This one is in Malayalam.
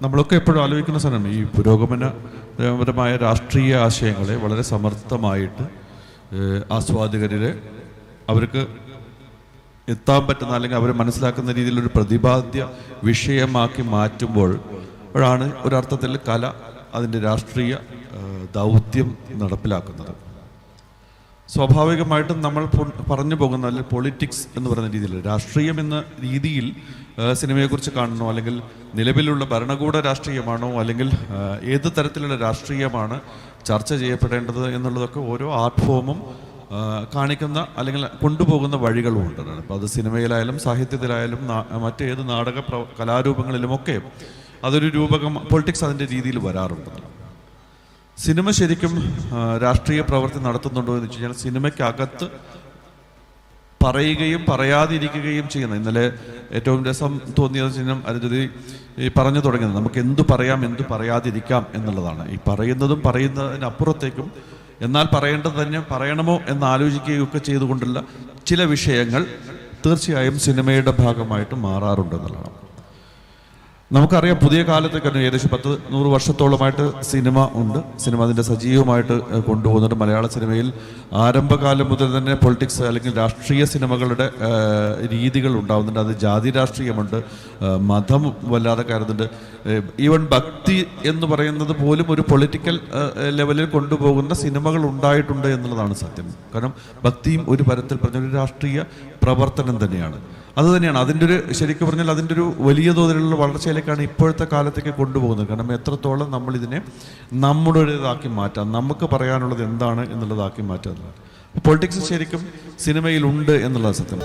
നമ്മളൊക്കെ എപ്പോഴും ആലോചിക്കുന്ന സാധനമാണ് ഈ പുരോഗമനപരമായ രാഷ്ട്രീയ ആശയങ്ങളെ വളരെ സമർത്ഥമായിട്ട് ആസ്വാദകരിലെ അവർക്ക് എത്താൻ പറ്റുന്ന അല്ലെങ്കിൽ അവർ മനസ്സിലാക്കുന്ന രീതിയിലൊരു പ്രതിപാദ്യ വിഷയമാക്കി മാറ്റുമ്പോഴാണ് ഒരർത്ഥത്തിൽ കല അതിൻ്റെ രാഷ്ട്രീയ ദൗത്യം നടപ്പിലാക്കുന്നത്. സ്വാഭാവികമായിട്ടും നമ്മൾ പറഞ്ഞു പോകുന്ന അല്ലെങ്കിൽ പൊളിറ്റിക്സ് എന്ന് പറയുന്ന രീതിയിൽ രാഷ്ട്രീയം എന്ന രീതിയിൽ സിനിമയെക്കുറിച്ച് കാണണോ, അല്ലെങ്കിൽ നിലവിലുള്ള ഭരണകൂട രാഷ്ട്രീയമാണോ, അല്ലെങ്കിൽ ഏത് തരത്തിലുള്ള രാഷ്ട്രീയമാണ് ചർച്ച ചെയ്യപ്പെടേണ്ടത് എന്നുള്ളതൊക്കെ ഓരോ ആർട്ട് ഫോമും കാണിക്കുന്ന അല്ലെങ്കിൽ കൊണ്ടുപോകുന്ന വഴികളുമുണ്ട്. അപ്പോൾ അത് സിനിമയിലായാലും സാഹിത്യത്തിലായാലും മറ്റേത് നാടക കലാരൂപങ്ങളിലുമൊക്കെ അതൊരു രൂപകം പൊളിറ്റിക്സ് അതിൻ്റെ രീതിയിൽ വരാറുണ്ട്. സിനിമ ശരിക്കും രാഷ്ട്രീയ പ്രവൃത്തി നടത്തുന്നുണ്ടോ എന്ന് വെച്ച് കഴിഞ്ഞാൽ സിനിമയ്ക്കകത്ത് പറയുകയും പറയാതിരിക്കുകയും ചെയ്യുന്ന, ഇന്നലെ ഏറ്റവും രസം തോന്നിയത് ചിഹ്നം അരുന്ധതി ഈ പറഞ്ഞു തുടങ്ങുന്നത് നമുക്ക് എന്തു പറയാം എന്തു പറയാതിരിക്കാം എന്നുള്ളതാണ്. ഈ പറയുന്നതിനപ്പുറത്തേക്കും എന്നാൽ പറയേണ്ടത് തന്നെ പറയണമോ എന്ന് ആലോചിക്കുകയൊക്കെ ചെയ്തുകൊണ്ടുള്ള ചില വിഷയങ്ങൾ തീർച്ചയായും സിനിമയുടെ ഭാഗമായിട്ട് മാറാറുണ്ടെന്നുള്ളതാണ്. നമുക്കറിയാം പുതിയ കാലത്തൊക്കെ ഏകദേശം 100 വർഷത്തോളമായിട്ട് സിനിമ ഉണ്ട്. സിനിമ അതിൻ്റെ സജീവമായിട്ട് കൊണ്ടുപോകുന്നുണ്ട്. മലയാള സിനിമയിൽ ആരംഭകാലം മുതൽ തന്നെ പൊളിറ്റിക്സ് അല്ലെങ്കിൽ രാഷ്ട്രീയ സിനിമകളുടെ രീതികൾ ഉണ്ടാകുന്നുണ്ട്. അത് ജാതി രാഷ്ട്രീയമുണ്ട്, മതം വല്ലാതെ കരുതുന്നുണ്ട്. ഈവൻ ഭക്തി എന്ന് പറയുന്നത് പോലും ഒരു പൊളിറ്റിക്കൽ ലെവലിൽ കൊണ്ടുപോകുന്ന സിനിമകൾ ഉണ്ടായിട്ടുണ്ട് എന്നുള്ളതാണ് സത്യം. കാരണം ഭക്തിയും ഒരു തരത്തിൽ പറഞ്ഞൊരു രാഷ്ട്രീയ പ്രവർത്തനം തന്നെയാണ്. അതുതന്നെയാണ് അതിൻ്റെ ഒരു ശരിക്കും പറഞ്ഞാൽ അതിൻ്റെ ഒരു വലിയ തോതിലുള്ള വളർച്ചയിലേക്കാണ് ഇപ്പോഴത്തെ കാലത്തേക്ക് കൊണ്ടുപോകുന്നത്. കാരണം എത്രത്തോളം നമ്മളിതിനെ നമ്മുടേതാക്കി മാറ്റാം, നമുക്ക് പറയാനുള്ളത് എന്താണ് എന്നുള്ളതാക്കി മാറ്റാം. പൊളിറ്റിക്സ് ശരിക്കും സിനിമയിലുണ്ട് എന്നുള്ളത് സത്യം.